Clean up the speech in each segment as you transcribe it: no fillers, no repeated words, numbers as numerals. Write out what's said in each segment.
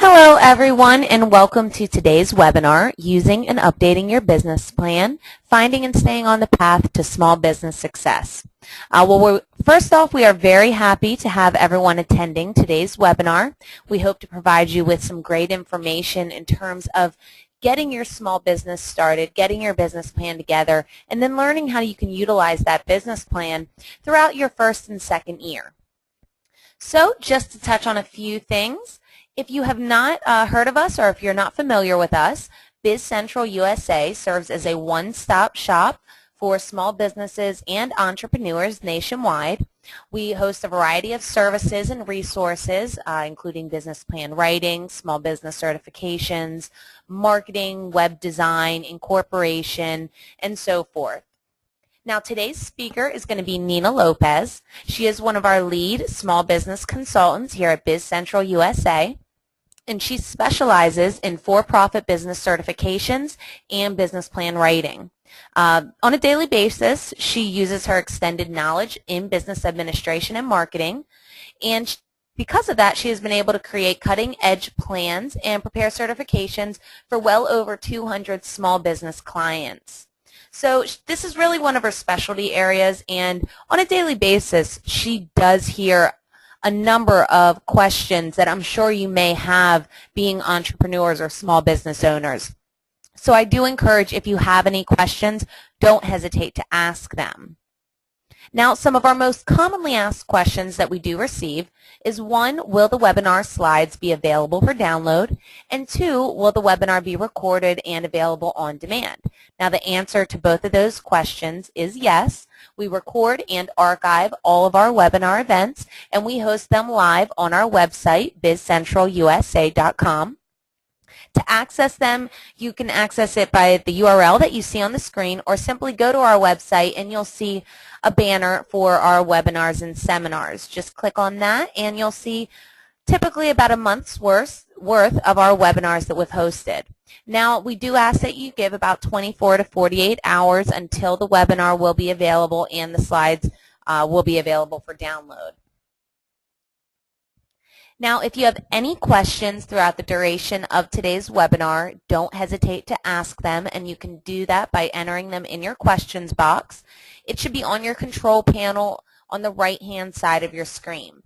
Hello everyone, and welcome to today's webinar, Using and Updating Your Business Plan, Finding and Staying on the Path to Small Business Success. First off, we are very happy to have everyone attending today's webinar. We hope to provide you with some great information in terms of getting your small business started, getting your business plan together, and then learning how you can utilize that business plan throughout your first and second year. So just to touch on a few things, if you have not heard of us or if you're not familiar with us, Biz Central USA serves as a one-stop shop for small businesses and entrepreneurs nationwide. We host a variety of services and resources, including business plan writing, small business certifications, marketing, web design, incorporation, and so forth. Now, today's speaker is going to be Nina Lopez. She is one of our lead small business consultants here at Biz Central USA, and she specializes in for-profit business certifications and business plan writing. On a daily basis, she uses her extended knowledge in business administration and marketing, and because of that, she has been able to create cutting-edge plans and prepare certifications for well over 200 small business clients. So this is really one of her specialty areas, and on a daily basis, she does hear a number of questions that I'm sure you may have being entrepreneurs or small business owners. So I do encourage, if you have any questions, don't hesitate to ask them. Now, some of our most commonly asked questions that we do receive is, one, will the webinar slides be available for download? And two, will the webinar be recorded and available on demand? Now, the answer to both of those questions is yes. We record and archive all of our webinar events, and we host them live on our website, bizcentralusa.com. To access them, you can access it by the URL that you see on the screen, or simply go to our website and you'll see a banner for our webinars and seminars. Just click on that and you'll see typically about a month's worth of our webinars that we've hosted. Now, we do ask that you give about 24 to 48 hours until the webinar will be available and the slides will be available for download. Now, if you have any questions throughout the duration of today's webinar, don't hesitate to ask them, and you can do that by entering them in your questions box. It should be on your control panel on the right-hand side of your screen.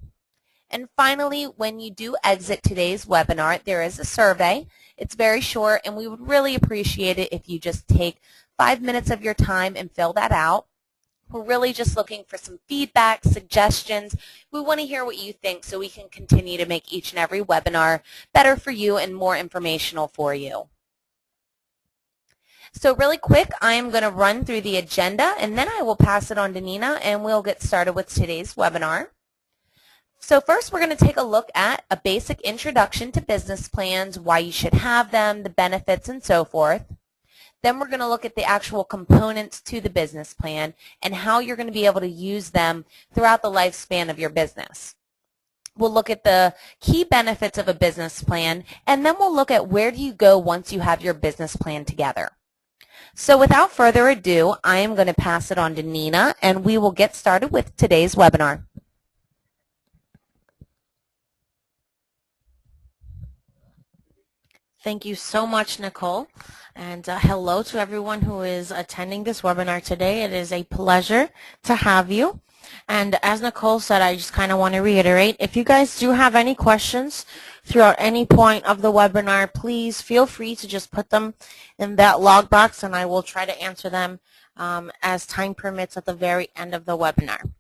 And finally, when you do exit today's webinar, there is a survey. It's very short, and we would really appreciate it if you just take 5 minutes of your time and fill that out. We're really just looking for some feedback, suggestions. We want to hear what you think so we can continue to make each and every webinar better for you and more informational for you. So really quick, I am going to run through the agenda, and then I will pass it on to Nina, and we'll get started with today's webinar. So first, we're going to take a look at a basic introduction to business plans, why you should have them, the benefits, and so forth. Then we're going to look at the actual components to the business plan and how you're going to be able to use them throughout the lifespan of your business. We'll look at the key benefits of a business plan, and then we'll look at where do you go once you have your business plan together. So without further ado, I am going to pass it on to Nina, and we will get started with today's webinar. Thank you so much, Nicole, and hello to everyone who is attending this webinar today. It is a pleasure to have you. And as Nicole said, I just kind of want to reiterate, if you guys do have any questions throughout any point of the webinar, please feel free to just put them in that log box, and I will try to answer them as time permits at the very end of the webinar.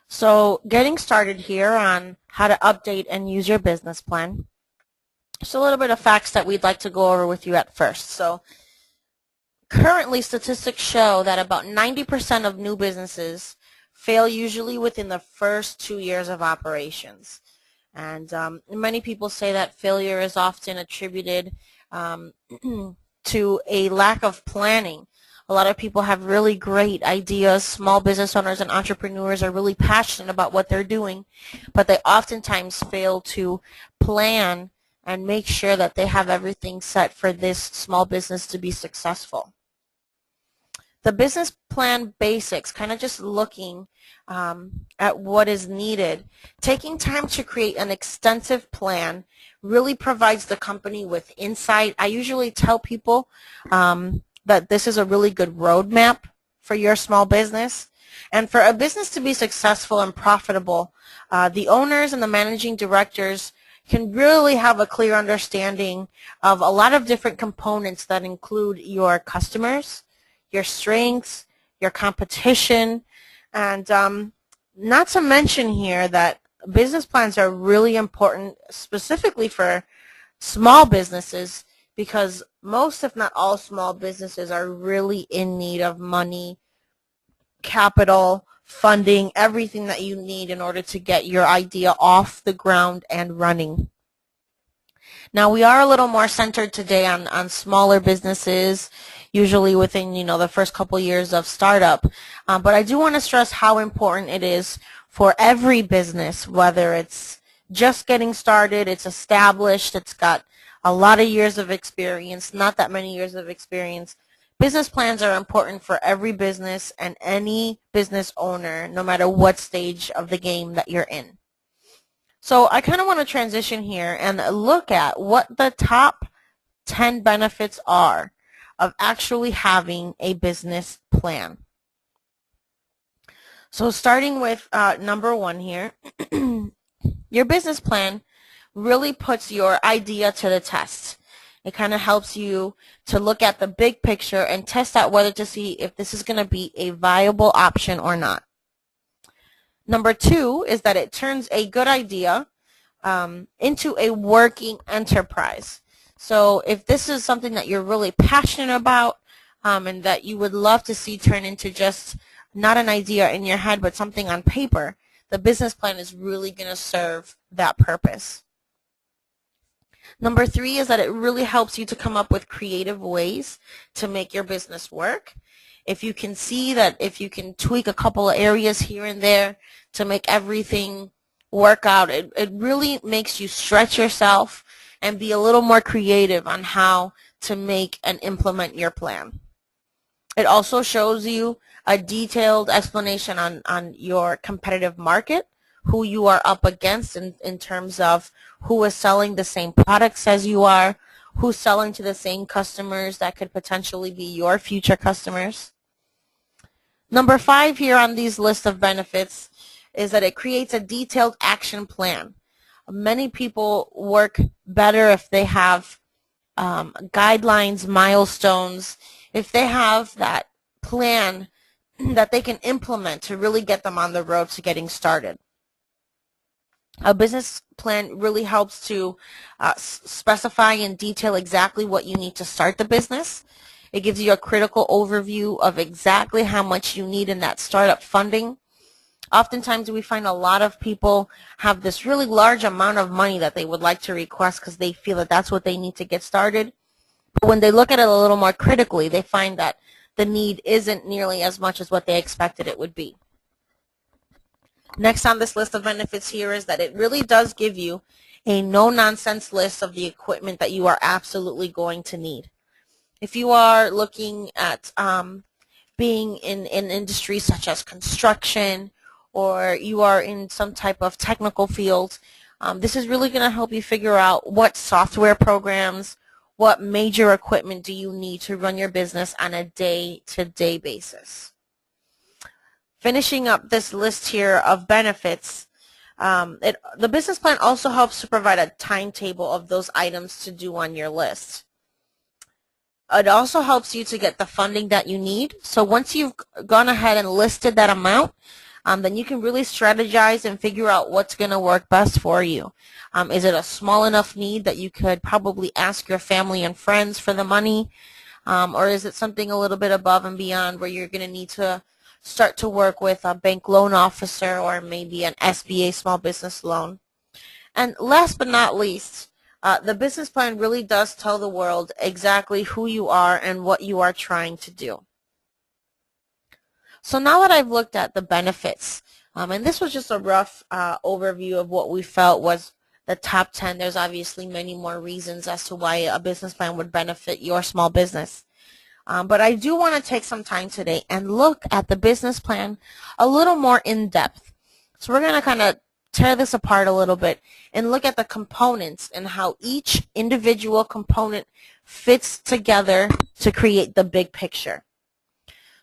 So getting started here on how to update and use your business plan. Just a little bit of facts that we'd like to go over with you at first. So currently, statistics show that about 90% of new businesses fail usually within the first 2 years of operations. And many people say that failure is often attributed to a lack of planning. A lot of people have really great ideas. Small business owners and entrepreneurs are really passionate about what they're doing, but they oftentimes fail to plan and make sure that they have everything set for this small business to be successful. The business plan basics, kind of just looking at what is needed. Taking time to create an extensive plan really provides the company with insight. I usually tell people that this is a really good roadmap for your small business. And for a business to be successful and profitable, the owners and the managing directors can really have a clear understanding of a lot of different components that include your customers, your strengths, your competition, and not to mention here that business plans are really important specifically for small businesses, because most, if not all, small businesses are really in need of money, capital, funding, everything that you need in order to get your idea off the ground and running. Now, we are a little more centered today on smaller businesses, usually within, the first couple years of startup. But I do want to stress how important it is for every business, whether it's just getting started, it's established, it's got a lot of years of experience, not that many years of experience. Business plans are important for every business and any business owner, no matter what stage of the game that you're in. So I kind of want to transition here and look at what the top 10 benefits are of actually having a business plan. So starting with number 1 here, your business plan really puts your idea to the test. It kind of helps you to look at the big picture and test out whether to see if this is going to be a viable option or not. Number 2 is that it turns a good idea into a working enterprise. So if this is something that you're really passionate about and that you would love to see turn into just not an idea in your head but something on paper, the business plan is really going to serve that purpose. Number 3 is that it really helps you to come up with creative ways to make your business work. If you can see that if you can tweak a couple of areas here and there to make everything work out, it really makes you stretch yourself and be a little more creative on how to make and implement your plan. It also shows you a detailed explanation on your competitive market, who you are up against in terms of who is selling the same products as you are, who's selling to the same customers that could potentially be your future customers. Number 5 here on these list of benefits is that it creates a detailed action plan. Many people work better if they have guidelines, milestones, if they have that plan that they can implement to really get them on the road to getting started. A business plan really helps to specify in detail exactly what you need to start the business. It gives you a critical overview of exactly how much you need in that startup funding. Oftentimes we find a lot of people have this really large amount of money that they would like to request because they feel that that's what they need to get started. But when they look at it a little more critically, they find that the need isn't nearly as much as what they expected it would be. Next on this list of benefits here is that it really does give you a no-nonsense list of the equipment that you are absolutely going to need. If you are looking at being in industries such as construction, or you are in some type of technical field, this is really going to help you figure out what software programs, what major equipment do you need to run your business on a day-to-day basis. Finishing up this list here of benefits, the business plan also helps to provide a timetable of those items to do on your list. It also helps you to get the funding that you need. So once you've gone ahead and listed that amount, then you can really strategize and figure out what's going to work best for you. Is it a small enough need that you could probably ask your family and friends for the money? Or is it something a little bit above and beyond where you're going to need to start to work with a bank loan officer or maybe an SBA small business loan? And last but not least, the business plan really does tell the world exactly who you are and what you are trying to do. So now that I've looked at the benefits, and this was just a rough overview of what we felt was the top 10. There's obviously many more reasons as to why a business plan would benefit your small business. But I do want to take some time today and look at the business plan a little more in depth. So we're going to kind of tear this apart a little bit and look at the components and how each individual component fits together to create the big picture.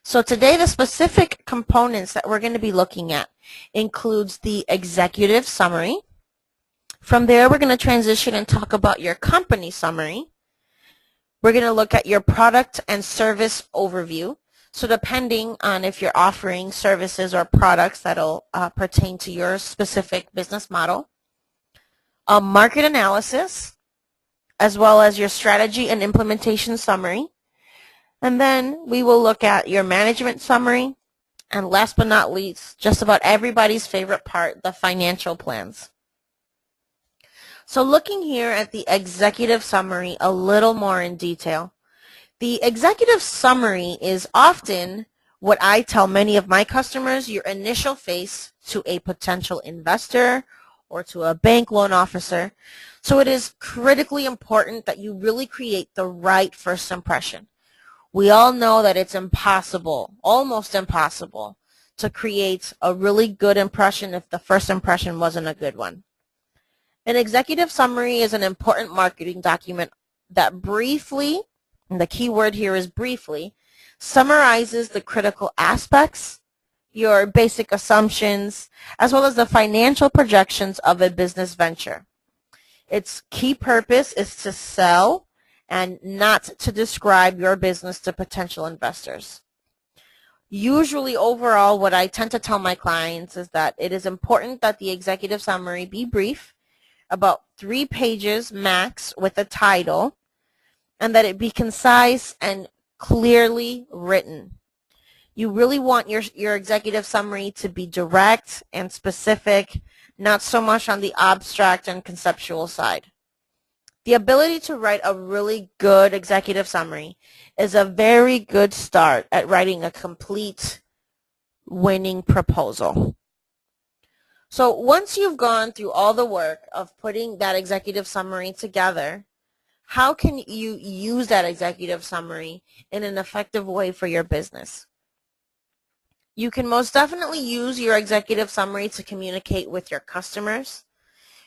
So today the specific components that we're going to be looking at includes the executive summary. From there we're going to transition and talk about your company summary. We're going to look at your product and service overview. So depending on if you're offering services or products that'll pertain to your specific business model. A market analysis, as well as your strategy and implementation summary. And then we will look at your management summary. And last but not least, just about everybody's favorite part, the financial plans. So looking here at the executive summary a little more in detail. The executive summary is often what I tell many of my customers, your initial face to a potential investor or to a bank loan officer. So it is critically important that you really create the right first impression. We all know that it's impossible, almost impossible, to create a really good impression if the first impression wasn't a good one. An executive summary is an important marketing document that briefly, and the key word here is briefly, summarizes the critical aspects, your basic assumptions, as well as the financial projections of a business venture. Its key purpose is to sell and not to describe your business to potential investors. Usually overall, what I tend to tell my clients is that it is important that the executive summary be brief, about 3 pages max with a title, and that it be concise and clearly written. You really want your executive summary to be direct and specific, not so much on the abstract and conceptual side. The ability to write a really good executive summary is a very good start at writing a complete winning proposal. So once you've gone through all the work of putting that executive summary together, how can you use that executive summary in an effective way for your business? You can most definitely use your executive summary to communicate with your customers.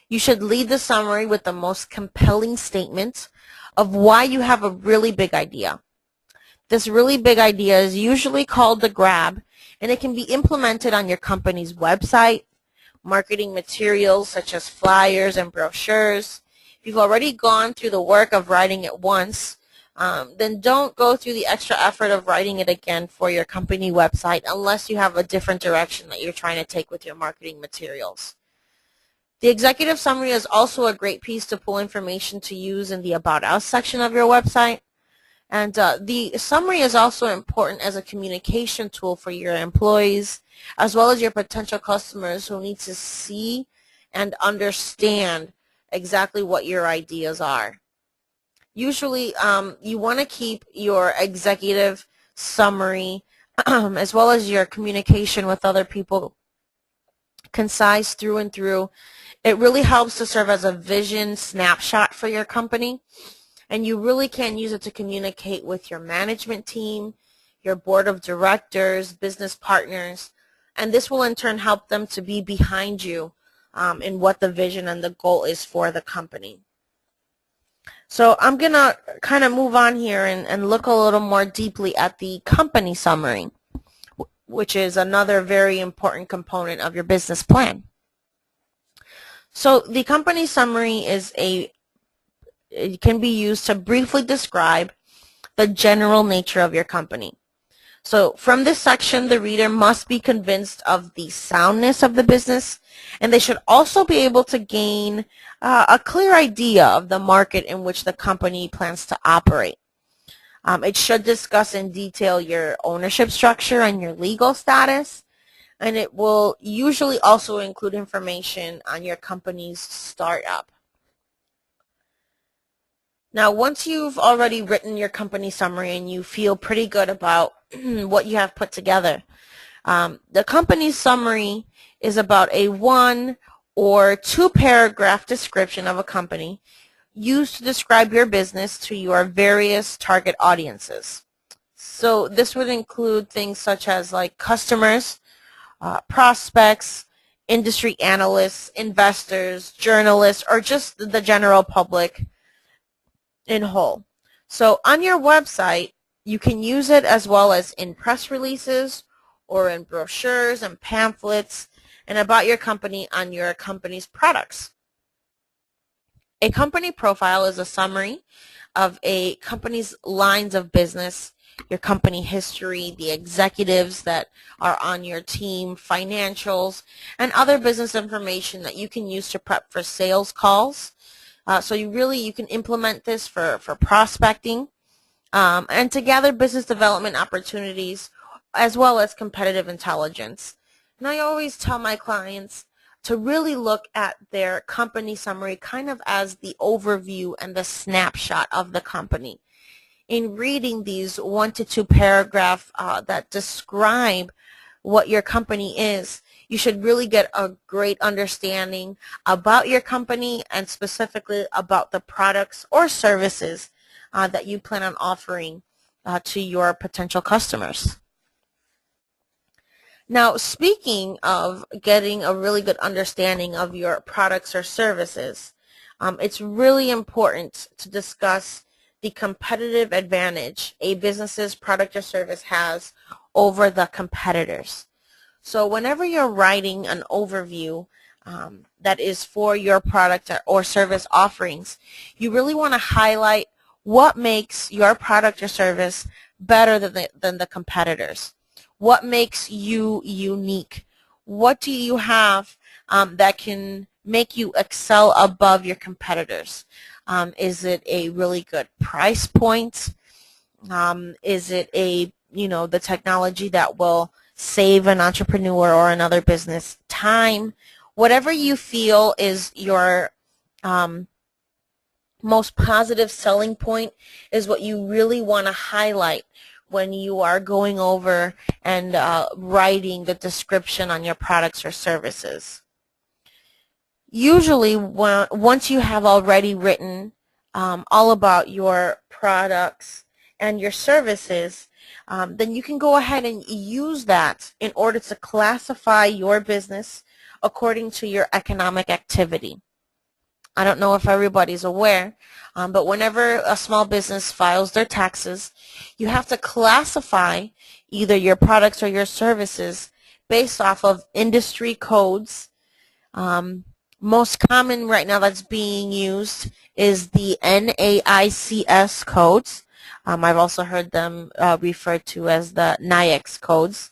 You should lead the summary with the most compelling statement of why you have a really big idea. This really big idea is usually called the grab, and it can be implemented on your company's website, marketing materials such as flyers and brochures. If you've already gone through the work of writing it once, then don't go through the extra effort of writing it again for your company website unless you have a different direction that you're trying to take with your marketing materials. The executive summary is also a great piece to pull information to use in the About Us section of your website. And the summary is also important as a communication tool for your employees as well as your potential customers who need to see and understand exactly what your ideas are. Usually you want to keep your executive summary as well as your communication with other people concise through and through. It really helps to serve as a vision snapshot for your company, and you really can use it to communicate with your management team, your board of directors, business partners, and this will in turn help them to be behind you in what the vision and the goal is for the company. So I'm going to kind of move on here and look a little more deeply at the company summary, which is another very important component of your business plan. So the company summary it can be used to briefly describe the general nature of your company. So from this section, the reader must be convinced of the soundness of the business, and they should also be able to gain a clear idea of the market in which the company plans to operate. It should discuss in detail your ownership structure and your legal status, and it will usually also include information on your company's startup. Now, once you've already written your company summary and you feel pretty good about what you have put together, the company summary is about a 1 or 2 paragraph description of a company used to describe your business to your various target audiences. So this would include things such as like customers, prospects, industry analysts, investors, journalists, or just the general public in whole. So on your website, you can use it as well as in press releases or in brochures and pamphlets and about your company on your company's products. A company profile is a summary of a company's lines of business, your company history, the executives that are on your team, financials, and other business information that you can use to prep for sales calls. So you can implement this for prospecting and to gather business development opportunities as well as competitive intelligence. And I always tell my clients to really look at their company summary kind of as the overview and the snapshot of the company. In reading these 1 to 2 paragraphs that describe what your company is, you should really get a great understanding about your company and specifically about the products or services that you plan on offering to your potential customers. Now, speaking of getting a really good understanding of your products or services, it's really important to discuss the competitive advantage a business's product or service has over the competitors. So whenever you're writing an overview that is for your product or service offerings, you really want to highlight what makes your product or service better than the competitors. What makes you unique? What do you have that can make you excel above your competitors? Is it a really good price point? Is it the technology that will save an entrepreneur or another business time? Whatever you feel is your most positive selling point is what you really want to highlight when you are going over and writing the description on your products or services. Usually, once you have already written all about your products and your services, then you can go ahead and use that in order to classify your business according to your economic activity. I don't know if everybody's aware, but whenever a small business files their taxes, you have to classify either your products or your services based off of industry codes. Most common right now that's being used is the NAICS codes. I've also heard them referred to as the NAICS codes.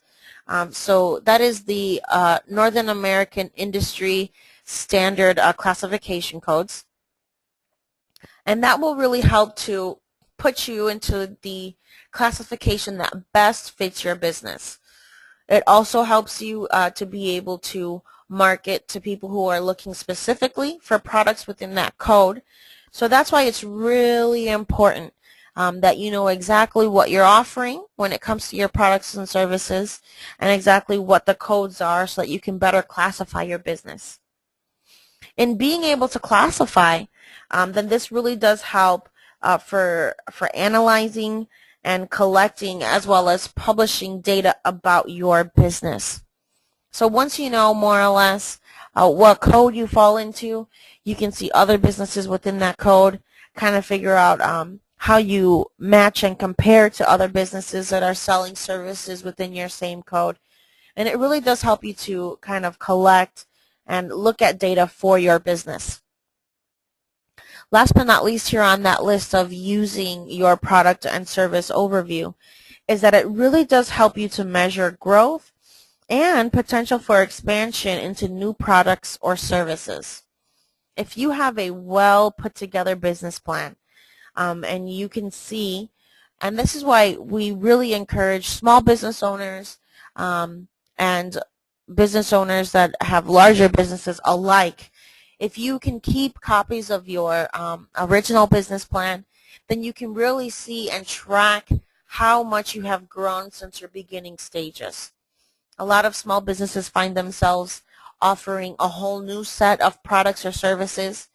So that is the Northern American Industry Standard classification codes. And that will really help to put you into the classification that best fits your business. It also helps you to be able to market to people who are looking specifically for products within that code. So that's why it's really important that you know exactly what you're offering when it comes to your products and services and exactly what the codes are so that you can better classify your business. In being able to classify, then this really does help for analyzing and collecting as well as publishing data about your business. So once you know more or less what code you fall into, you can see other businesses within that code, kind of figure out how you match and compare to other businesses that are selling services within your same code. And it really does help you to kind of collect and look at data for your business. Last but not least here on that list of using your product and service overview is that it really does help you to measure growth and potential for expansion into new products or services. If you have a well put together business plan and you can see, and this is why we really encourage small business owners and business owners that have larger businesses alike, if you can keep copies of your original business plan, then you can really see and track how much you have grown since your beginning stages. A lot of small businesses find themselves offering a whole new set of products or services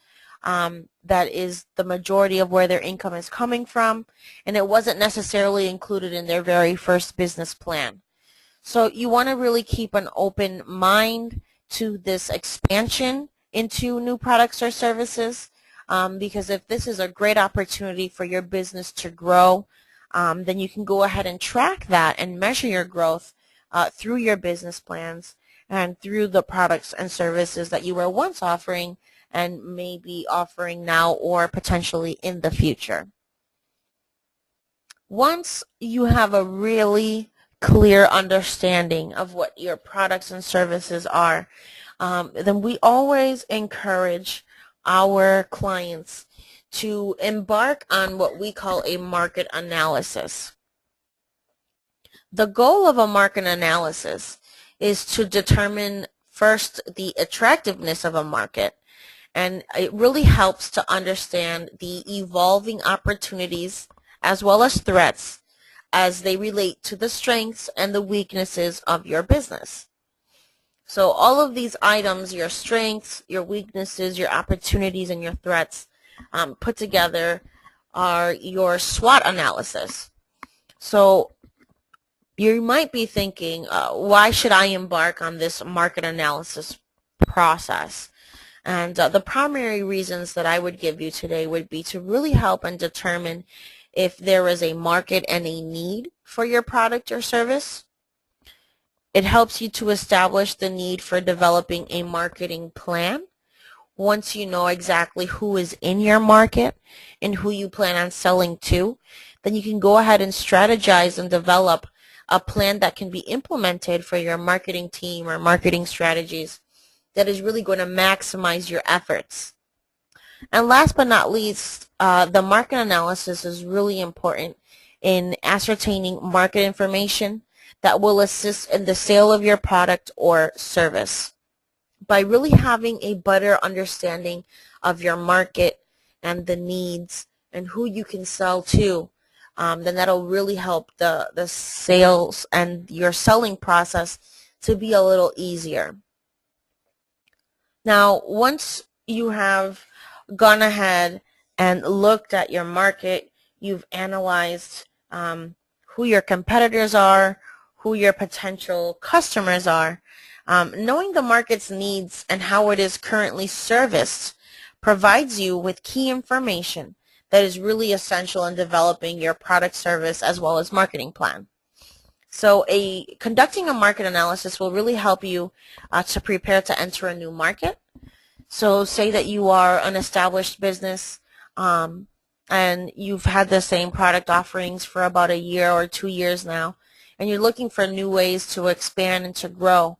that is the majority of where their income is coming from, and it wasn't necessarily included in their very first business plan. So you want to really keep an open mind to this expansion into new products or services, because if this is a great opportunity for your business to grow, then you can go ahead and track that and measure your growth through your business plans and through the products and services that you were once offering and may be offering now or potentially in the future. Once you have a really clear understanding of what your products and services are, then we always encourage our clients to embark on what we call a market analysis. The goal of a market analysis is to determine first the attractiveness of a market, and it really helps to understand the evolving opportunities as well as threats as they relate to the strengths and the weaknesses of your business. So all of these items, your strengths, your weaknesses, your opportunities, and your threats put together are your SWOT analysis. So you might be thinking, why should I embark on this market analysis process? And the primary reasons that I would give you today would be to really help and determine if there is a market and a need for your product or service. It helps you to establish the need for developing a marketing plan. Once you know exactly who is in your market and who you plan on selling to, then you can go ahead and strategize and develop a plan that can be implemented for your marketing team or marketing strategies that is really going to maximize your efforts. And last but not least, the market analysis is really important in ascertaining market information that will assist in the sale of your product or service. By really having a better understanding of your market and the needs and who you can sell to, then that'll really help the sales and your selling process to be a little easier. Now, once you have gone ahead and looked at your market, you've analyzed who your competitors are, who your potential customers are, knowing the market's needs and how it is currently serviced provides you with key information that is really essential in developing your product, service, as well as marketing plan. So conducting a market analysis will really help you to prepare to enter a new market. So say that you are an established business and you've had the same product offerings for about a year or 2 years now, and you're looking for new ways to expand and to grow.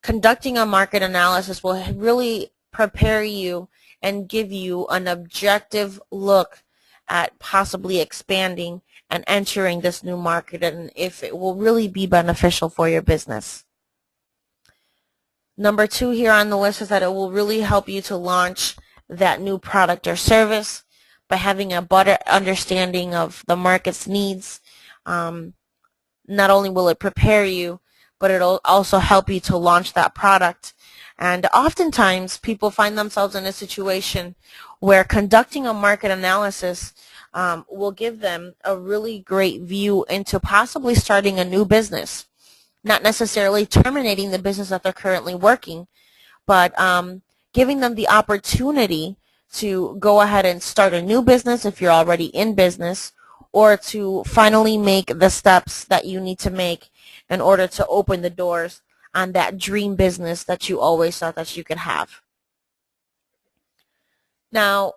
Conducting a market analysis will really prepare you and give you an objective look at possibly expanding and entering this new market, and if it will really be beneficial for your business. Number 2 here on the list is that it will really help you to launch that new product or service by having a better understanding of the market's needs. Not only will it prepare you, but it'll also help you to launch that product. And oftentimes people find themselves in a situation where conducting a market analysis will give them a really great view into possibly starting a new business. Not necessarily terminating the business that they're currently working, but giving them the opportunity to go ahead and start a new business if you're already in business, or to finally make the steps that you need to make in order to open the doors on that dream business that you always thought that you could have. Now,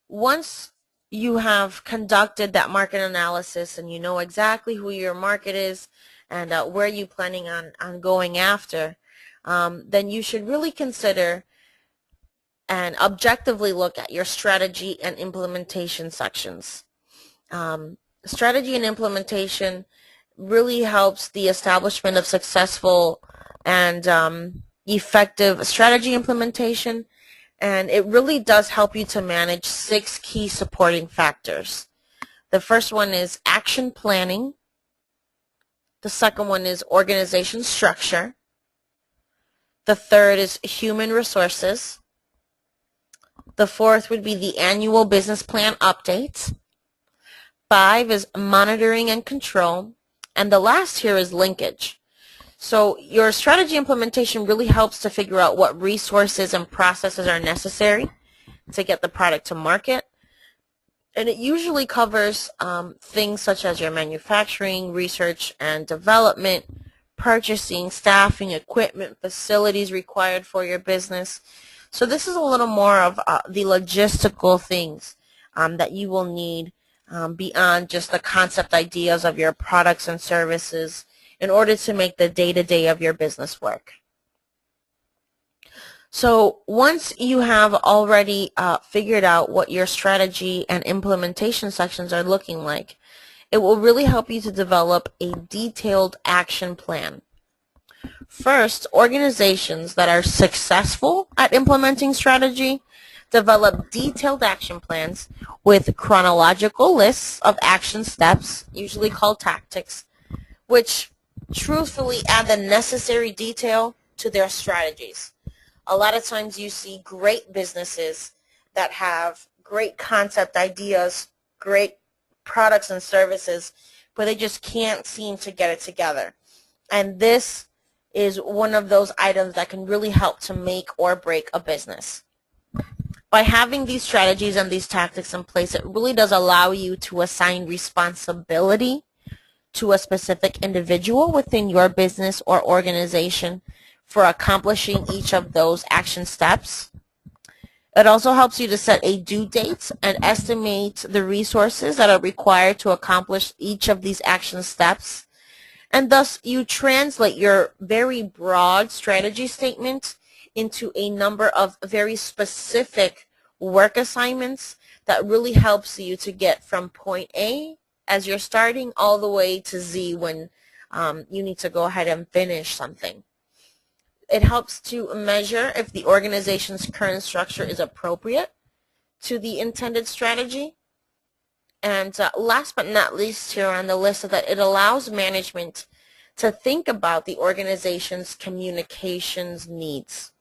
once you have conducted that market analysis and you know exactly who your market is and where you're planning on going after, then you should really consider and objectively look at your strategy and implementation sections. Strategy and implementation really helps the establishment of successful and effective strategy implementation, and it really does help you to manage 6 key supporting factors. The first one is action planning. The second one is organization structure. The third is human resources. The fourth would be the annual business plan updates. 5 is monitoring and control. And the last here is linkage. So your strategy implementation really helps to figure out what resources and processes are necessary to get the product to market. And it usually covers things such as your manufacturing, research and development, purchasing, staffing, equipment, facilities required for your business. So this is a little more of the logistical things that you will need beyond just the concept ideas of your products and services in order to make the day-to-day of your business work. So once you have already figured out what your strategy and implementation sections are looking like, it will really help you to develop a detailed action plan. First, organizations that are successful at implementing strategy develop detailed action plans with chronological lists of action steps, usually called tactics, which truthfully add the necessary detail to their strategies. A lot of times you see great businesses that have great concept ideas, great products and services, but they just can't seem to get it together. And this is one of those items that can really help to make or break a business. By having these strategies and these tactics in place, it really does allow you to assign responsibility to a specific individual within your business or organization for accomplishing each of those action steps. It also helps you to set a due date and estimate the resources that are required to accomplish each of these action steps. And thus, you translate your very broad strategy statement into a number of very specific work assignments that really helps you to get from point A as you're starting all the way to Z when you need to go ahead and finish something. It helps to measure if the organization's current structure is appropriate to the intended strategy. And last but not least here on the list is that it allows management to think about the organization's communications needs.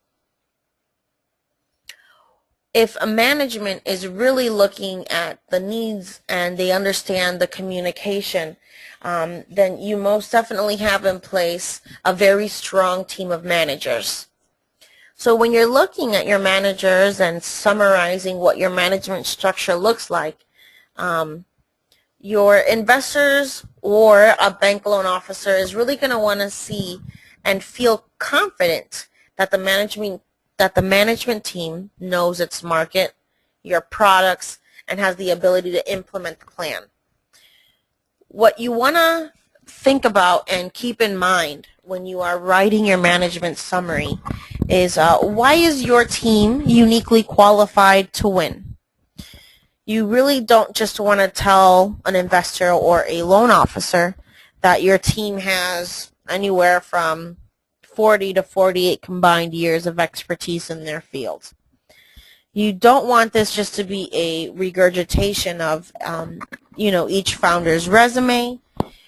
If a management is really looking at the needs and they understand the communication, then you most definitely have in place a very strong team of managers. So when you're looking at your managers and summarizing what your management structure looks like, your investors or a bank loan officer is really going to want to see and feel confident that the management team knows its market, your products, and has the ability to implement the plan. What you want to think about and keep in mind when you are writing your management summary is why is your team uniquely qualified to win? You really don't just want to tell an investor or a loan officer that your team has anywhere from 40 to 48 combined years of expertise in their field. You don't want this just to be a regurgitation of, each founder's resume.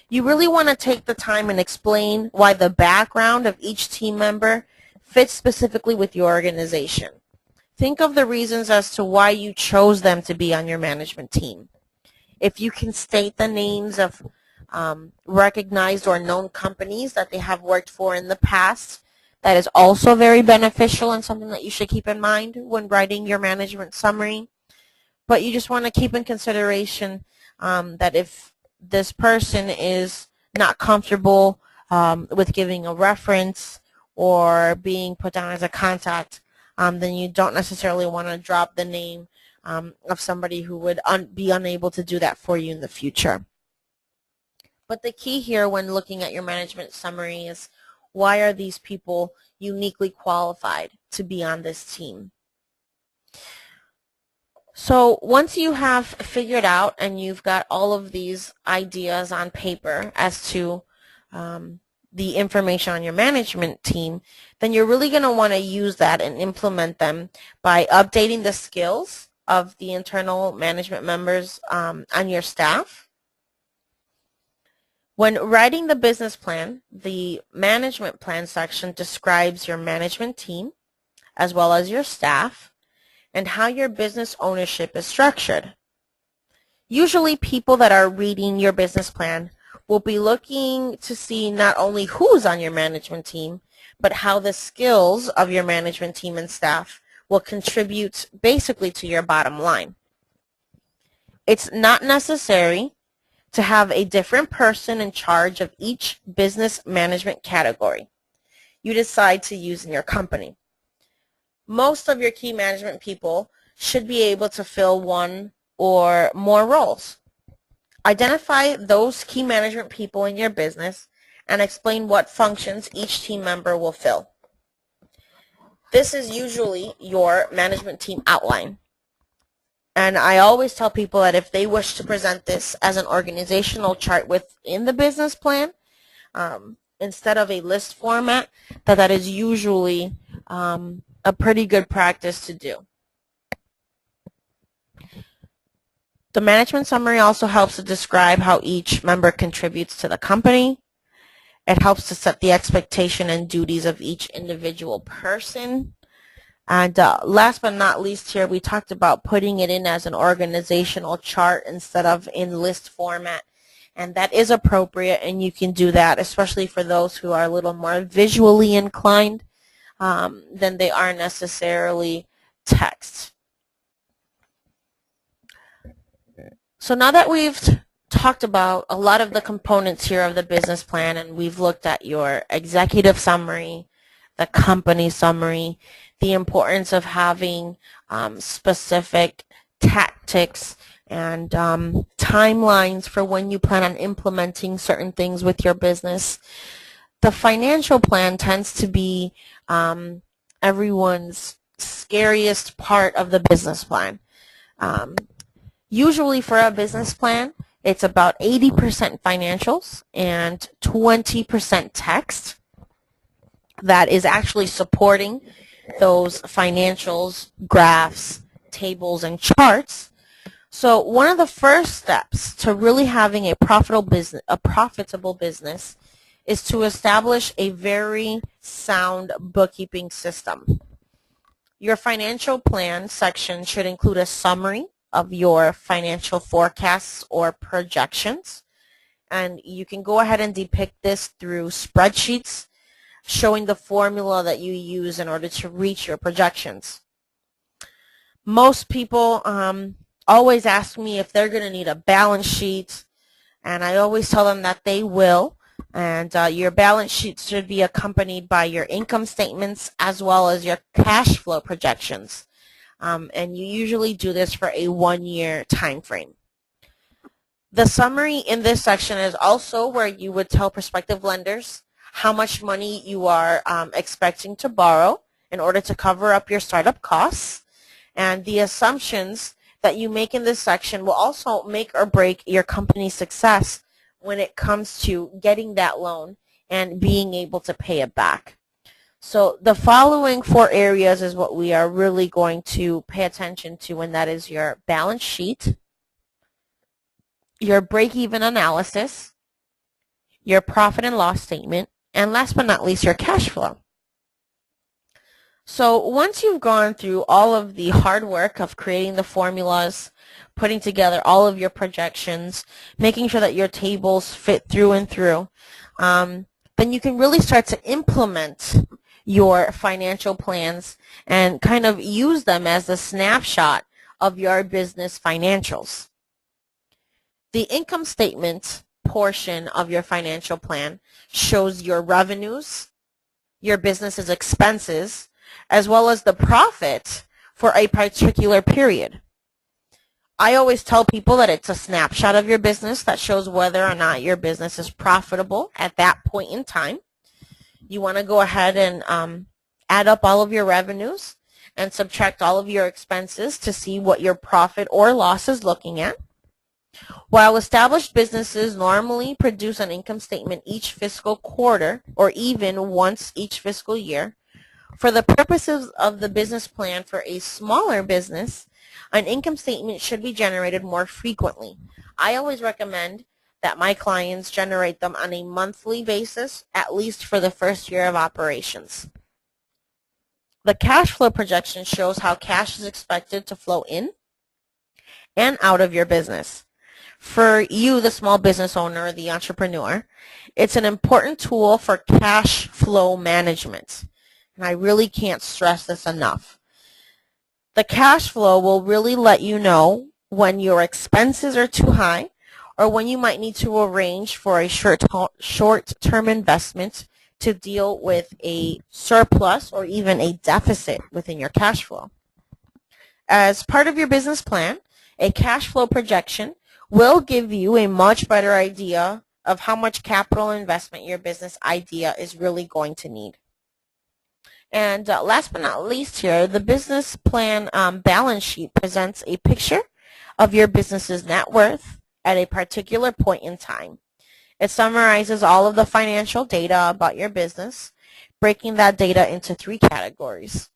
You really want to take the time and explain why the background of each team member fits specifically with your organization. Think of the reasons as to why you chose them to be on your management team. If you can state the names of recognized or known companies that they have worked for in the past, that is also very beneficial and something that you should keep in mind when writing your management summary. But you just want to keep in consideration that if this person is not comfortable with giving a reference or being put down as a contact, then you don't necessarily want to drop the name of somebody who would be unable to do that for you in the future. But the key here when looking at your management summary is why are these people uniquely qualified to be on this team? So once you have figured out and you've got all of these ideas on paper as to the information on your management team, then you're really going to want to use that and implement them by updating the skills of the internal management members on your staff. When writing the business plan, the management plan section describes your management team as well as your staff. and how your business ownership is structured. Usually people that are reading your business plan will be looking to see not only who's on your management team, but how the skills of your management team and staff will contribute basically to your bottom line. It's not necessary to have a different person in charge of each business management category you decide to use in your company. Most of your key management people should be able to fill one or more roles. Identify those key management people in your business and explain what functions each team member will fill. This is usually your management team outline. And I always tell people that if they wish to present this as an organizational chart within the business plan, instead of a list format, that is usually a pretty good practice to do. The management summary also helps to describe how each member contributes to the company. It helps to set the expectation and duties of each individual person. And last but not least here, we talked about putting it in as an organizational chart instead of in list format. And that is appropriate, and you can do that, especially for those who are a little more visually inclined than they are necessarily text. So now that we've talked about a lot of the components here of the business plan, and we've looked at your executive summary, the company summary, the importance of having specific tactics and timelines for when you plan on implementing certain things with your business. The financial plan tends to be everyone's scariest part of the business plan. Usually for a business plan, it's about 80% financials and 20% text that is actually supporting those financials, graphs, tables, and charts. So one of the first steps to really having a profitable business is to establish a very sound bookkeeping system. Your financial plan section should include a summary of your financial forecasts or projections, and you can go ahead and depict this through spreadsheets showing the formula that you use in order to reach your projections. Most people always ask me if they're going to need a balance sheet, and I always tell them that they will. And your balance sheet should be accompanied by your income statements as well as your cash flow projections. And you usually do this for a 1-year time frame. The summary in this section is also where you would tell prospective lenders how much money you are expecting to borrow in order to cover up your startup costs. And the assumptions that you make in this section will also make or break your company's success when it comes to getting that loan and being able to pay it back. So the following 4 areas is what we are really going to pay attention to, and that is your balance sheet, your break-even analysis, your profit and loss statement, and last but not least, your cash flow. So once you've gone through all of the hard work of creating the formulas, putting together all of your projections, making sure that your tables fit through and through, then you can really start to implement your financial plans and kind of use them as a snapshot of your business financials. The income statement portion of your financial plan shows your revenues, your business's expenses, as well as the profit for a particular period. I always tell people that it's a snapshot of your business that shows whether or not your business is profitable at that point in time. You want to go ahead and add up all of your revenues and subtract all of your expenses to see what your profit or loss is looking at. While established businesses normally produce an income statement each fiscal quarter or even once each fiscal year, for the purposes of the business plan for a smaller business, an income statement should be generated more frequently. I always recommend that my clients generate them on a monthly basis, at least for the first year of operations. The cash flow projection shows how cash is expected to flow in and out of your business. For you, the small business owner, the entrepreneur, it's an important tool for cash flow management. And I really can't stress this enough. The cash flow will really let you know when your expenses are too high or when you might need to arrange for a short-term investment to deal with a surplus or even a deficit within your cash flow. As part of your business plan, a cash flow projection will give you a much better idea of how much capital investment your business idea is really going to need. And last but not least here, the business plan balance sheet presents a picture of your business's net worth at a particular point in time. It summarizes all of the financial data about your business, breaking that data into 3 categories.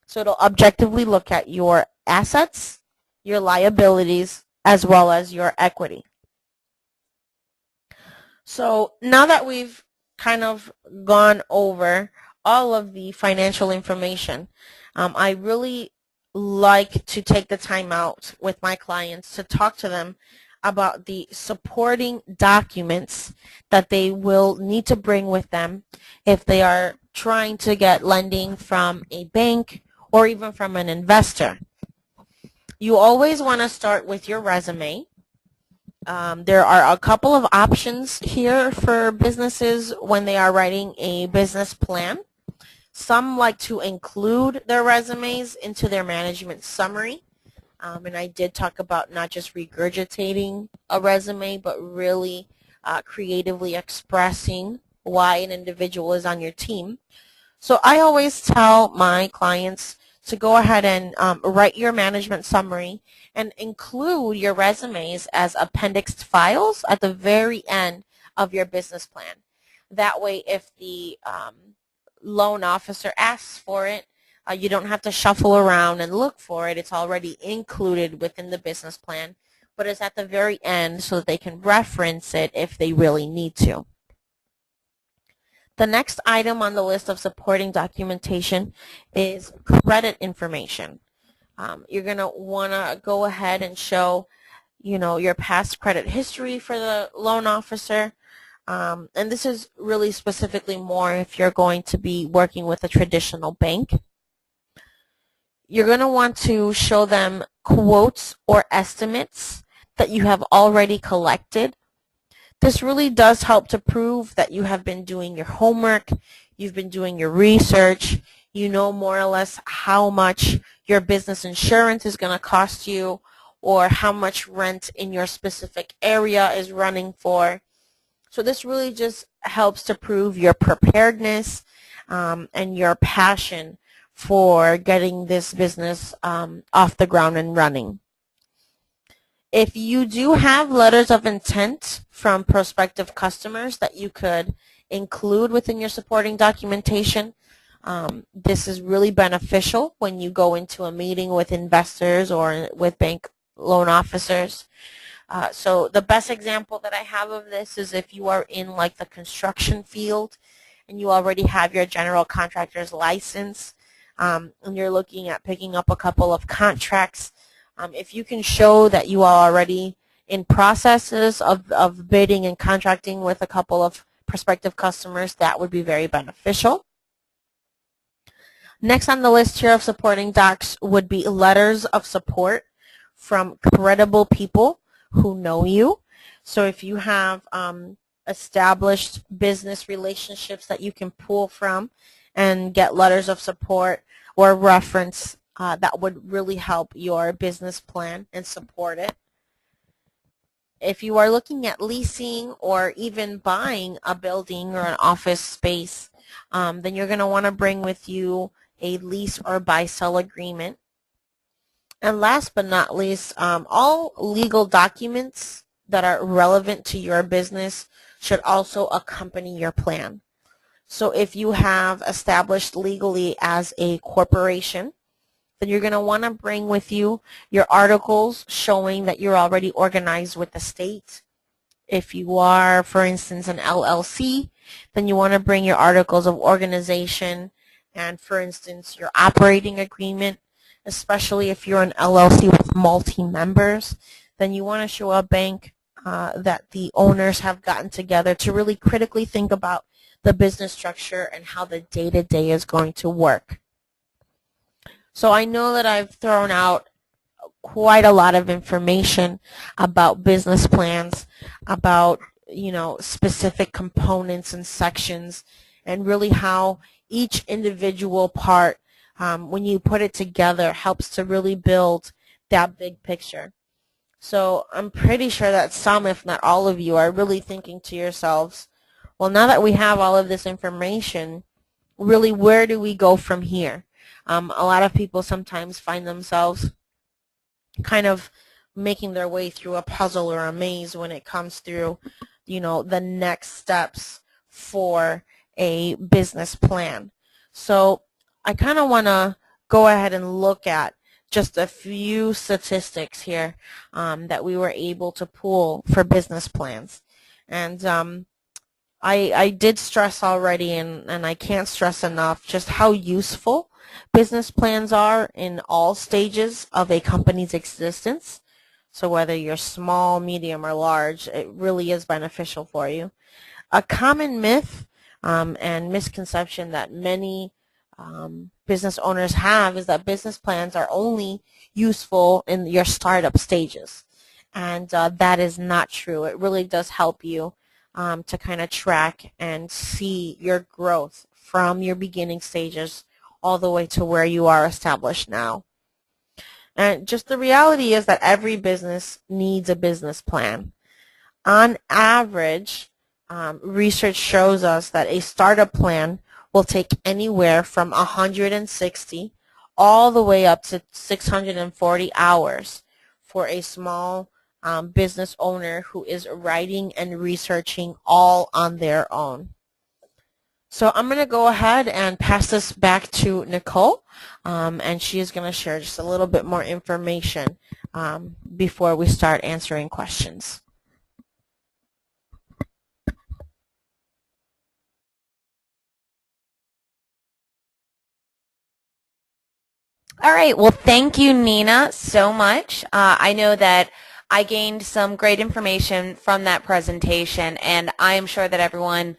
So it'll objectively look at your assets, your liabilities, as well as your equity. So now that we've kind of gone over all of the financial information, I really like to take the time out with my clients to talk to them about the supporting documents that they will need to bring with them if they are trying to get lending from a bank or even from an investor. You always want to start with your resume. There are a couple of options here for businesses when they are writing a business plan. Some like to include their resumes into their management summary. And I did talk about not just regurgitating a resume, but really creatively expressing why an individual is on your team. So I always tell my clients to go ahead and write your management summary and include your resumes as appendix files at the very end of your business plan. That way, if the loan officer asks for it, you don't have to shuffle around and look for it. It's already included within the business plan, but it's at the very end so that they can reference it if they really need to. The next item on the list of supporting documentation is credit information. You're going to want to go ahead and show, your past credit history for the loan officer. And this is really specifically more if you're going to be working with a traditional bank. You're going to want to show them quotes or estimates that you have already collected. This really does help to prove that you have been doing your homework, you've been doing your research, you know more or less how much your business insurance is going to cost you or how much rent in your specific area is running for. So this really just helps to prove your preparedness and your passion for getting this business off the ground and running. If you do have letters of intent from prospective customers that you could include within your supporting documentation, this is really beneficial when you go into a meeting with investors or with bank loan officers. So the best example that I have of this is if you are in like the construction field and you already have your general contractor's license and you're looking at picking up a couple of contracts. If you can show that you are already in processes of bidding and contracting with a couple of prospective customers, that would be very beneficial. Next on the list here of supporting docs would be letters of support from credible people who know you. So if you have established business relationships that you can pull from and get letters of support or reference, that would really help your business plan and support it. If you are looking at leasing or even buying a building or an office space, then you're going to want to bring with you a lease or buy-sell agreement. And last but not least, all legal documents that are relevant to your business should also accompany your plan. So if you have established legally as a corporation, then you're going to want to bring with you your articles showing that you're already organized with the state. If you are, for instance, an LLC, then you want to bring your articles of organization And for instance, your operating agreement, especially if you're an LLC with multi-members, then you want to show a bank that the owners have gotten together to really critically think about the business structure and how the day-to-day is going to work. So I know that I've thrown out quite a lot of information about business plans, about specific components and sections, and really how each individual part, when you put it together, helps to really build that big picture. So I'm pretty sure that some, if not all of you, are really thinking to yourselves, well, now that we have all of this information, really, where do we go from here? A lot of people sometimes find themselves kind of making their way through a puzzle or a maze when it comes through, the next steps for a business plan. So I kind of want to go ahead and look at just a few statistics here that we were able to pull for business plans. And I did stress already, and I can't stress enough just how useful business plans are in all stages of a company's existence. So whether you're small, medium, or large, it really is beneficial for you. A common myth and misconception that many business owners have is that business plans are only useful in your startup stages. And that is not true. It really does help you to kind of track and see your growth from your beginning stages all the way to where you are established now. And just the reality is that every business needs a business plan. On average, research shows us that a startup plan will take anywhere from 160 all the way up to 640 hours for a small business owner who is writing and researching all on their own. So I'm going to go ahead and pass this back to Nicole, and she is going to share just a little bit more information before we start answering questions. All right. Well, thank you, Nina, so much. I know that I gained some great information from that presentation, and I am sure that everyone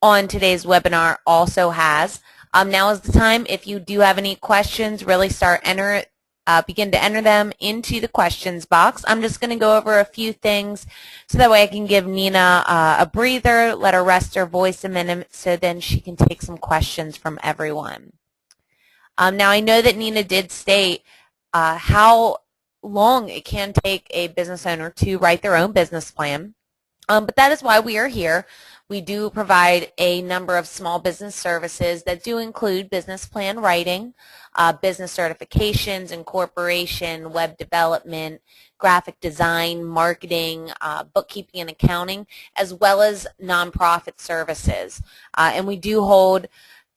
on today's webinar also has. Now is the time. If you do have any questions, really begin to enter them into the questions box. I'm just going to go over a few things so that way I can give Nina a breather, let her rest her voice a minute, so then she can take some questions from everyone. Now I know that Nina did state how long it can take a business owner to write their own business plan, but that is why we are here. We do provide a number of small business services that do include business plan writing, business certifications, incorporation, web development, graphic design, marketing, bookkeeping and accounting, as well as nonprofit services. And we do hold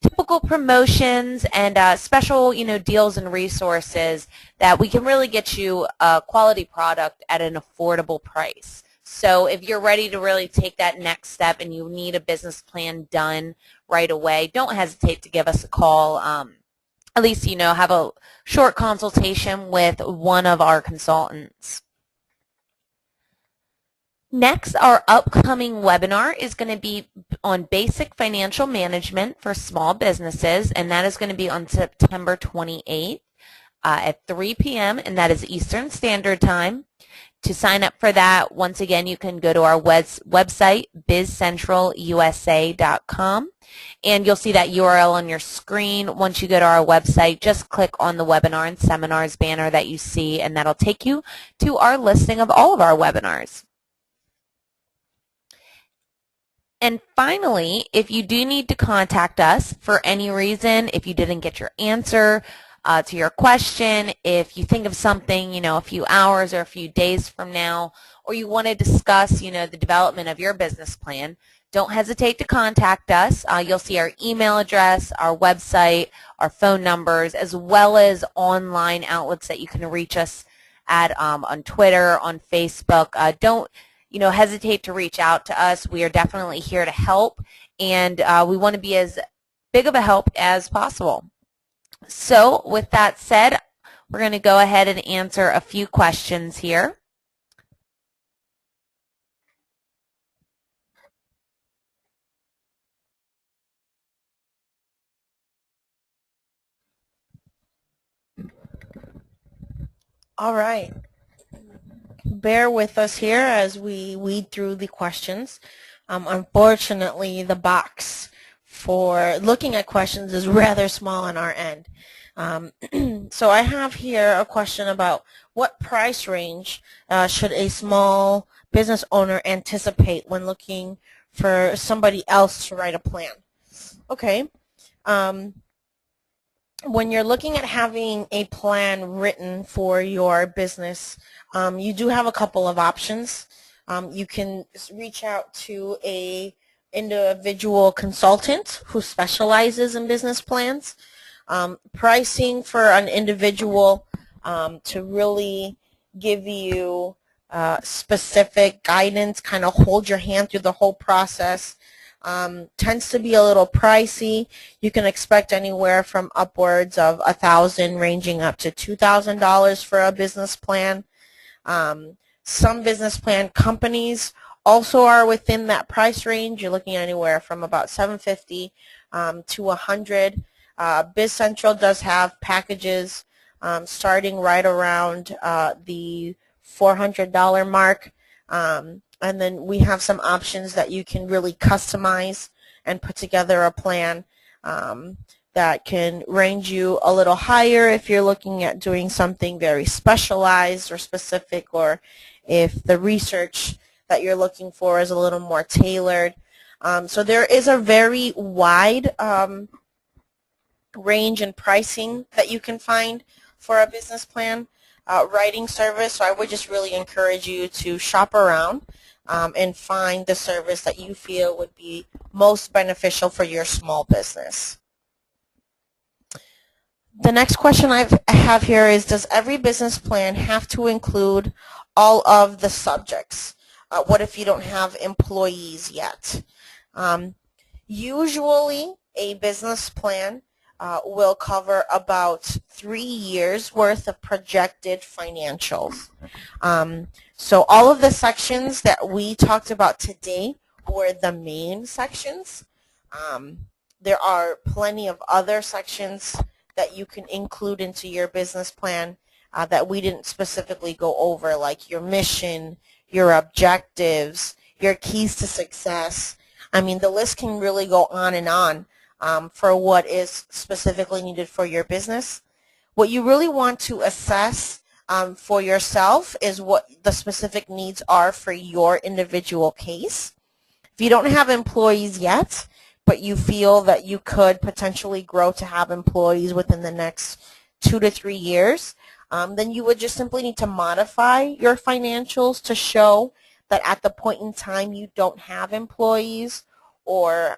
typical promotions and special, deals and resources that we can really get you a quality product at an affordable price. So if you're ready to really take that next step and you need a business plan done right away, don't hesitate to give us a call. At least, have a short consultation with one of our consultants. Next, our upcoming webinar is going to be on basic financial management for small businesses, and that is going to be on September 28th at 3 p.m., and that is Eastern Standard Time. To sign up for that, once again, you can go to our website, bizcentralusa.com, and you'll see that URL on your screen. Once you go to our website, just click on the webinar and seminars banner that you see, and that'll take you to our listing of all of our webinars. And finally, if you do need to contact us for any reason, if you didn't get your answer to your question, if you think of something, a few hours or a few days from now, or you want to discuss, the development of your business plan, don't hesitate to contact us. You'll see our email address, our website, our phone numbers, as well as online outlets that you can reach us at on Twitter, on Facebook. Don't hesitate to reach out to us. We are definitely here to help, and we want to be as big of a help as possible. So with that said, we're going to go ahead and answer a few questions here. All right. Bear with us here as we weed through the questions. Unfortunately, the box for looking at questions is rather small on our end. So I have here a question about what price range should a small business owner anticipate when looking for somebody else to write a plan? Okay. When you're looking at having a plan written for your business, you do have a couple of options. You can reach out to a individual consultant who specializes in business plans. Pricing for an individual to really give you specific guidance, kind of hold your hand through the whole process, tends to be a little pricey. You can expect anywhere from upwards of $1,000 ranging up to $2,000 for a business plan. Some business plan companies also are within that price range. You're looking at anywhere from about $750 to $100. BizCentral does have packages starting right around the $400 mark. And then we have some options that you can really customize and put together a plan that can range you a little higher if you're looking at doing something very specialized or specific, or if the research that you're looking for is a little more tailored. So there is a very wide range in pricing that you can find for a business plan writing service. So I would just really encourage you to shop around and find the service that you feel would be most beneficial for your small business. The next question I have here is, does every business plan have to include all of the subjects? What if you don't have employees yet? Usually a business plan will cover about 3 years worth of projected financials. So all of the sections that we talked about today were the main sections. There are plenty of other sections that you can include into your business plan that we didn't specifically go over, like your mission, your objectives, your keys to success. I mean, the list can really go on and on for what is specifically needed for your business. What you really want to assess for yourself is what the specific needs are for your individual case. If you don't have employees yet, but you feel that you could potentially grow to have employees within the next 2 to 3 years, then you would just simply need to modify your financials to show that at the point in time you don't have employees or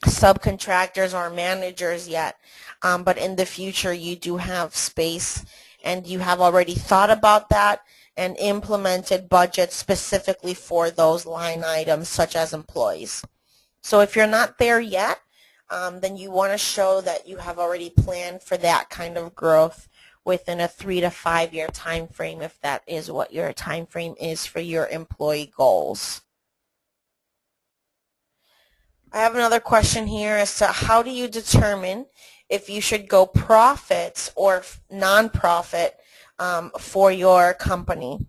subcontractors or managers yet, but in the future you do have space and you have already thought about that and implemented budgets specifically for those line items such as employees. So if you're not there yet, then you want to show that you have already planned for that kind of growth within a 3 to 5 year time frame, if that is what your time frame is for your employee goals. I have another question here as to how do you determine if you should go profit or nonprofit for your company.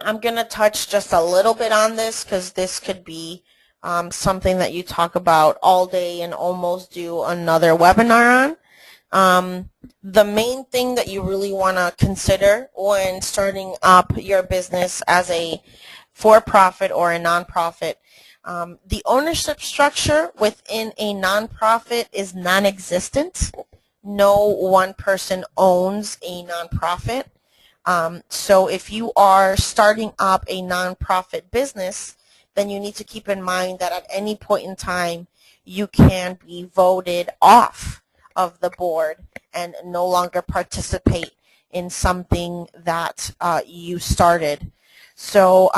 I'm going to touch just a little bit on this because this could be something that you talk about all day and almost do another webinar on. The main thing that you really want to consider when starting up your business as a for-profit or a nonprofit, the ownership structure within a nonprofit is non-existent. No one person owns a nonprofit. So if you are starting up a nonprofit business, then you need to keep in mind that at any point in time you can be voted off of the board and no longer participate in something that you started. So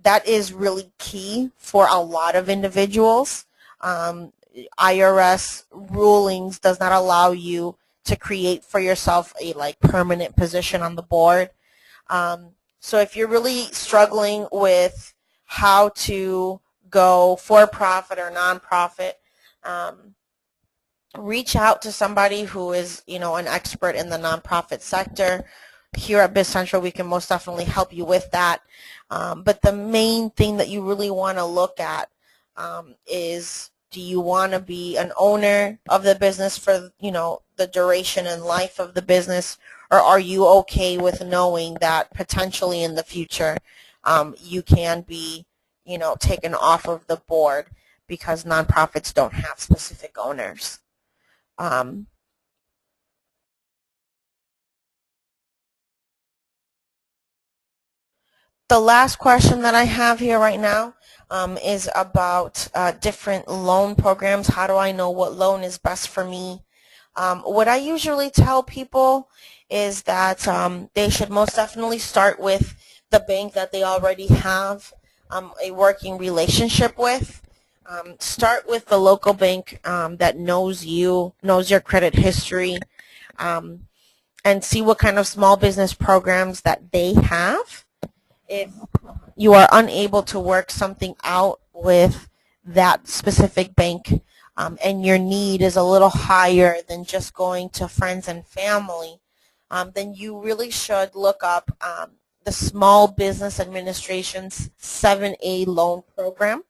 that is really key for a lot of individuals. IRS rulings does not allow you to create for yourself a permanent position on the board. So if you're really struggling with how to go for-profit or nonprofit, reach out to somebody who is, an expert in the nonprofit sector. Here at BizCentral, we can most definitely help you with that. But the main thing that you really want to look at is, do you want to be an owner of the business for, the duration and life of the business, or are you okay with knowing that potentially in the future you can be, taken off of the board because nonprofits don't have specific owners? The last question that I have here right now is about different loan programs. How do I know what loan is best for me? What I usually tell people is that they should most definitely start with the bank that they already have a working relationship with. Start with the local bank that knows you, knows your credit history, and see what kind of small business programs that they have. If you are unable to work something out with that specific bank and your need is a little higher than just going to friends and family, then you really should look up the Small Business Administration's 7A loan program.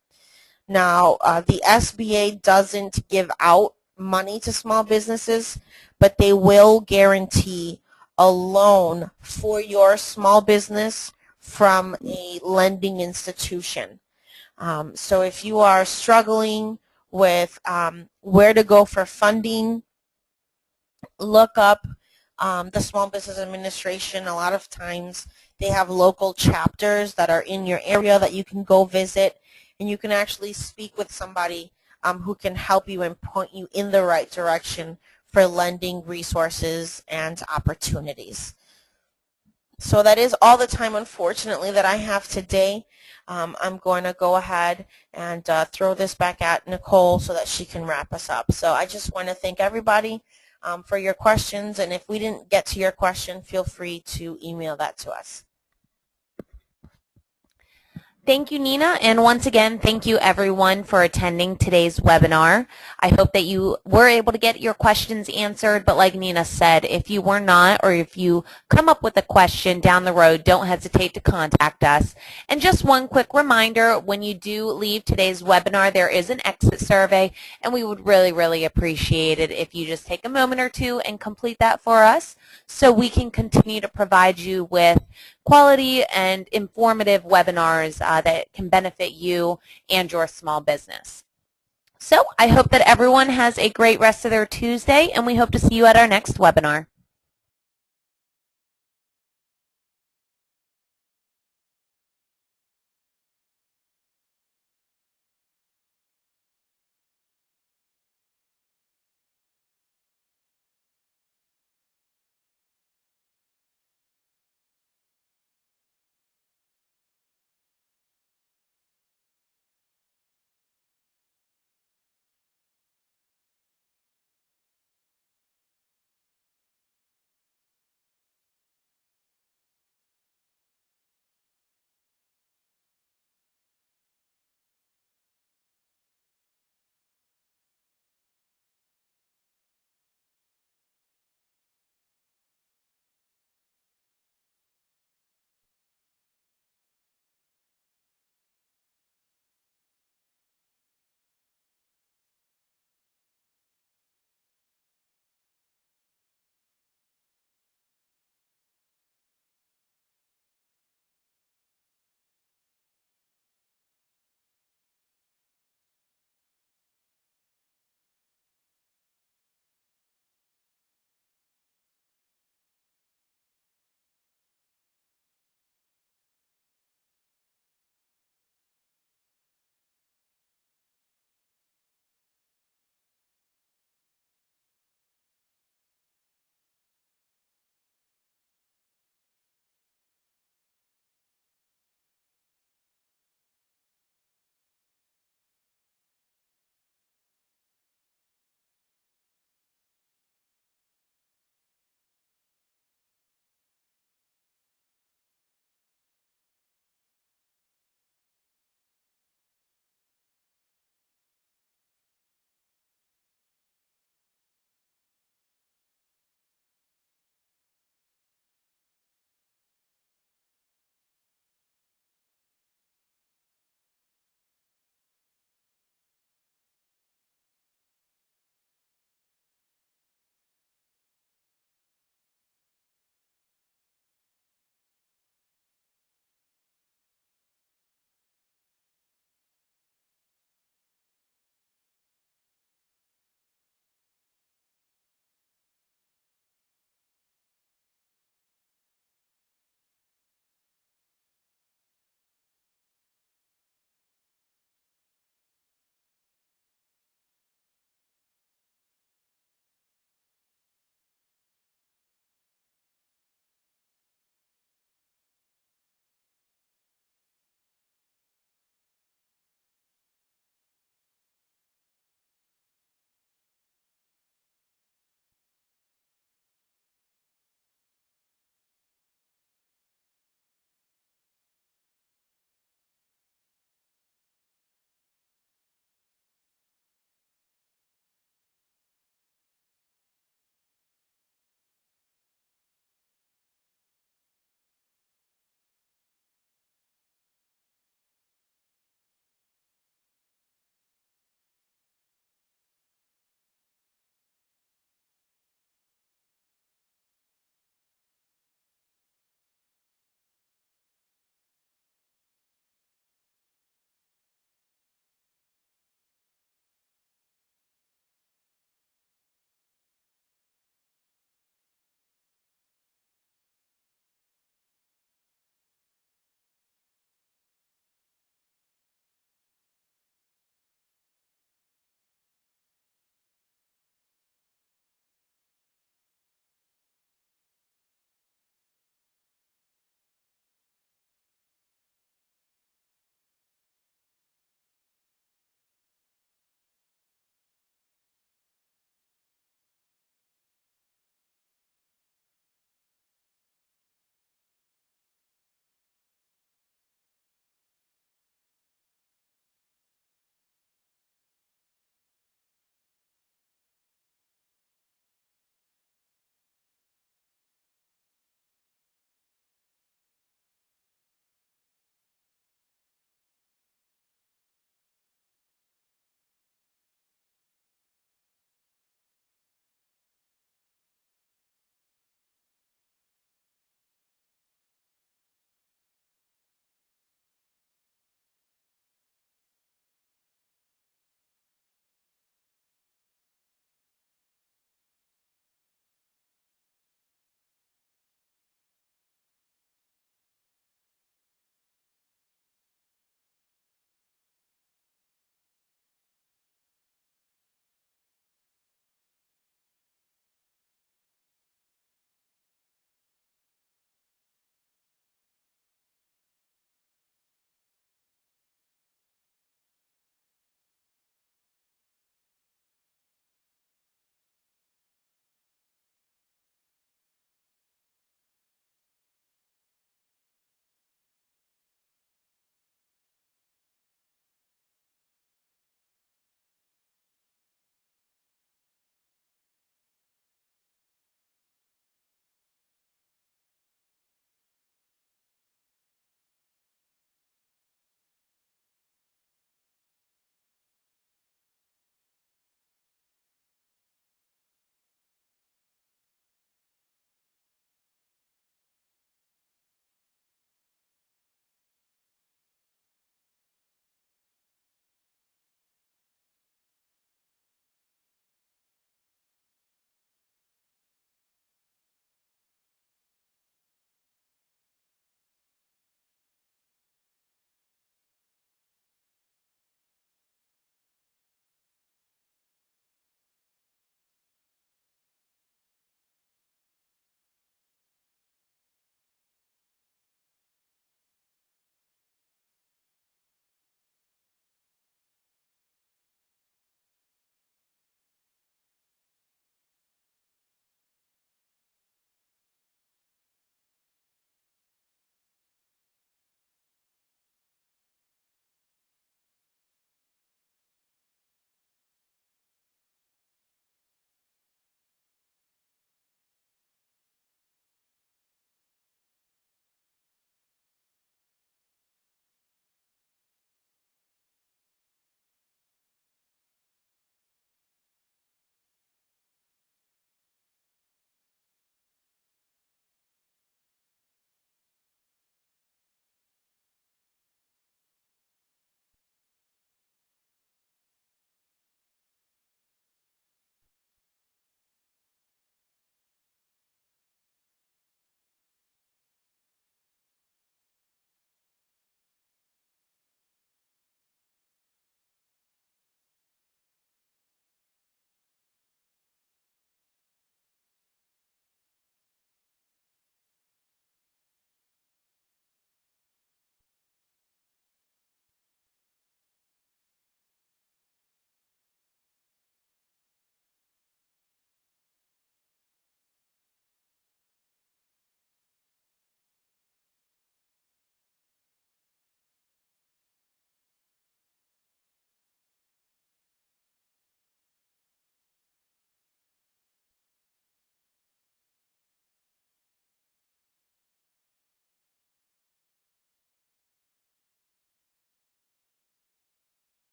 Now, the SBA doesn't give out money to small businesses, but they will guarantee a loan for your small business from a lending institution. So if you are struggling with where to go for funding, look up the Small Business Administration. A lot of times they have local chapters that are in your area that you can go visit, and you can actually speak with somebody who can help you and point you in the right direction for lending resources and opportunities. So that is all the time, unfortunately, that I have today. I'm going to go ahead and throw this back at Nicole so that she can wrap us up. So I just want to thank everybody for your questions, and if we didn't get to your question, feel free to email that to us. Thank you, Nina, and once again, thank you everyone for attending today's webinar. I hope that you were able to get your questions answered, but like Nina said, if you were not, or if you come up with a question down the road, don't hesitate to contact us. And just one quick reminder, when you do leave today's webinar, there is an exit survey, and we would really, really appreciate it if you just take a moment or two and complete that for us so we can continue to provide you with quality and informative webinars that can benefit you and your small business. So I hope that everyone has a great rest of their Tuesday, and we hope to see you at our next webinar.